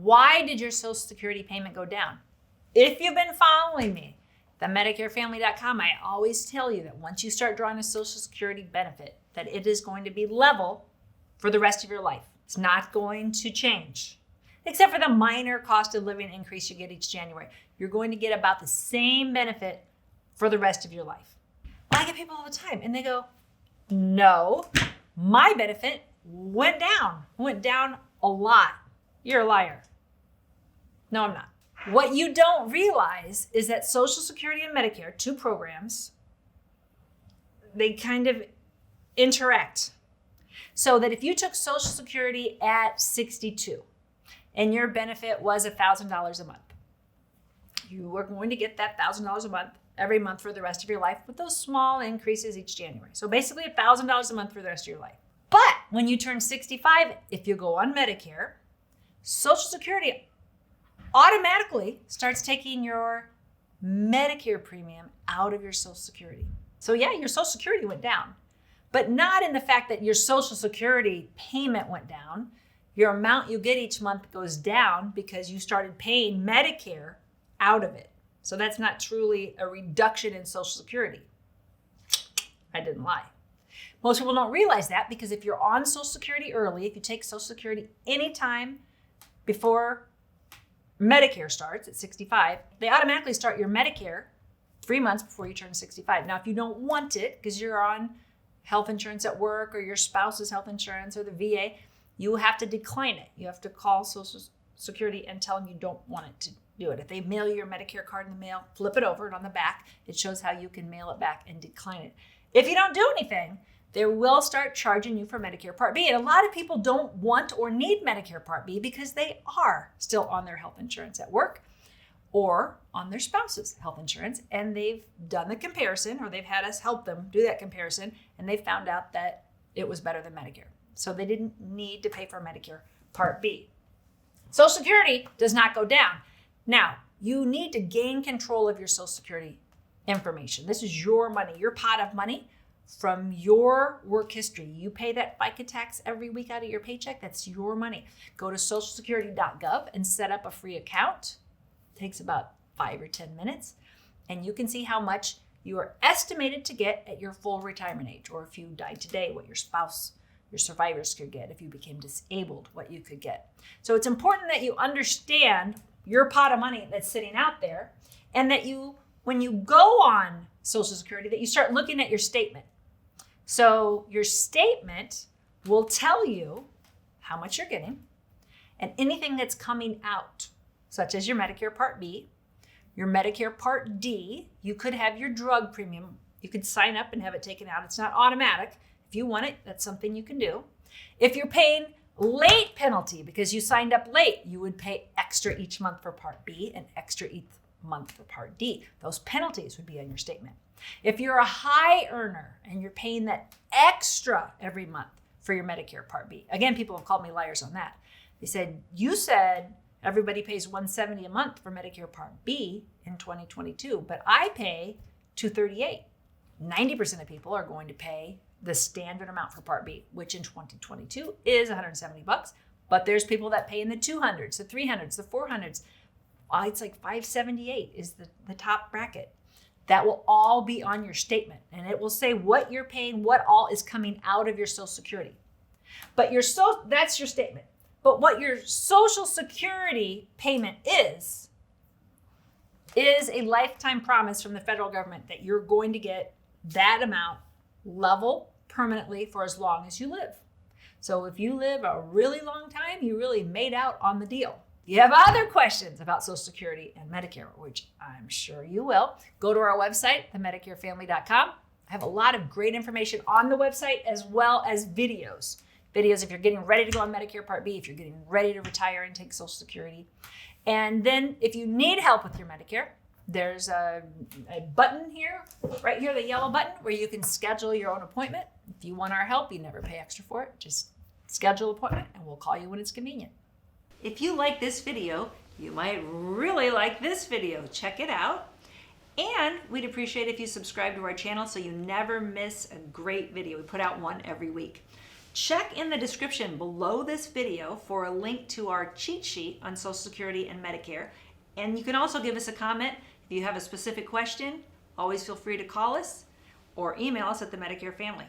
Why did your Social Security payment go down? If you've been following me, the MedicareFamily.com, I always tell you that once you start drawing a Social Security benefit, that it is going to be level for the rest of your life. It's not going to change, except for the minor cost of living increase you get each January. You're going to get about the same benefit for the rest of your life. I get people all the time, and they go, no, my benefit went down a lot. You're a liar. No, I'm not. What you don't realize is that Social Security and Medicare, two programs, they kind of interact. So that if you took Social Security at 62 and your benefit was $1,000 a month, you are going to get that $1,000 a month every month for the rest of your life with those small increases each January. So basically $1,000 a month for the rest of your life. But when you turn 65, if you go on Medicare, Social Security automatically starts taking your Medicare premium out of your Social Security. So yeah, your Social Security went down, but not in the fact that your Social Security payment went down. Your amount you get each month goes down because you started paying Medicare out of it. So that's not truly a reduction in Social Security. I didn't lie. Most people don't realize that because if you're on Social Security early, if you take Social Security anytime before Medicare starts at 65, they automatically start your Medicare 3 months before you turn 65. Now, if you don't want it because you're on health insurance at work or your spouse's health insurance or the VA, you have to decline it. You have to call Social Security and tell them you don't want it to do it. If they mail you your Medicare card in the mail, flip it over, and on the back, it shows how you can mail it back and decline it. If you don't do anything, they will start charging you for Medicare Part B. And a lot of people don't want or need Medicare Part B because they are still on their health insurance at work or on their spouse's health insurance. And they've done the comparison, or they've had us help them do that comparison, and they found out that it was better than Medicare. So they didn't need to pay for Medicare Part B. Social Security does not go down. Now, you need to gain control of your Social Security information. This is your money, your pot of money from your work history. You pay that FICA tax every week out of your paycheck. That's your money. Go to socialsecurity.gov and set up a free account. It takes about 5 or 10 minutes. And you can see how much you are estimated to get at your full retirement age, or if you died today, what your spouse, your survivors could get. If you became disabled, what you could get. So it's important that you understand your pot of money that's sitting out there, and that you, when you go on Social Security, that you start looking at your statement. So your statement will tell you how much you're getting and anything that's coming out, such as your Medicare Part B, your Medicare Part D. You could have your drug premium. You could sign up and have it taken out. It's not automatic. If you want it, that's something you can do. If you're paying late penalty because you signed up late, you would pay extra each month for Part B and extra each month for Part D. Those penalties would be on your statement. If you're a high earner and you're paying that extra every month for your Medicare Part B, again, people have called me liars on that. They said, you said everybody pays $170 a month for Medicare Part B in 2022, but I pay $238. 90% of people are going to pay the standard amount for Part B, which in 2022 is $170. But there's people that pay in the 200s, the 300s, the 400s. It's like $578 is the top bracket. That will all be on your statement, and it will say what you're paying, what all is coming out of your Social Security. But that's your statement. But what your Social Security payment is a lifetime promise from the federal government that you're going to get that amount level permanently for as long as you live. So if you live a really long time, you really made out on the deal. If you have other questions about Social Security and Medicare, which I'm sure you will, go to our website, themedicarefamily.com. I have a lot of great information on the website, as well as videos. Videos if you're getting ready to go on Medicare Part B, if you're getting ready to retire and take Social Security. And then if you need help with your Medicare, there's a button here, right here, the yellow button, where you can schedule your own appointment. If you want our help, you never pay extra for it. Just schedule an appointment and we'll call you when it's convenient. If you like this video, you might really like this video. Check it out. And we'd appreciate if you subscribe to our channel so you never miss a great video. We put out one every week. Check in the description below this video for a link to our cheat sheet on Social Security and Medicare. And you can also give us a comment if you have a specific question. Always feel free to call us or email us at the Medicare Family.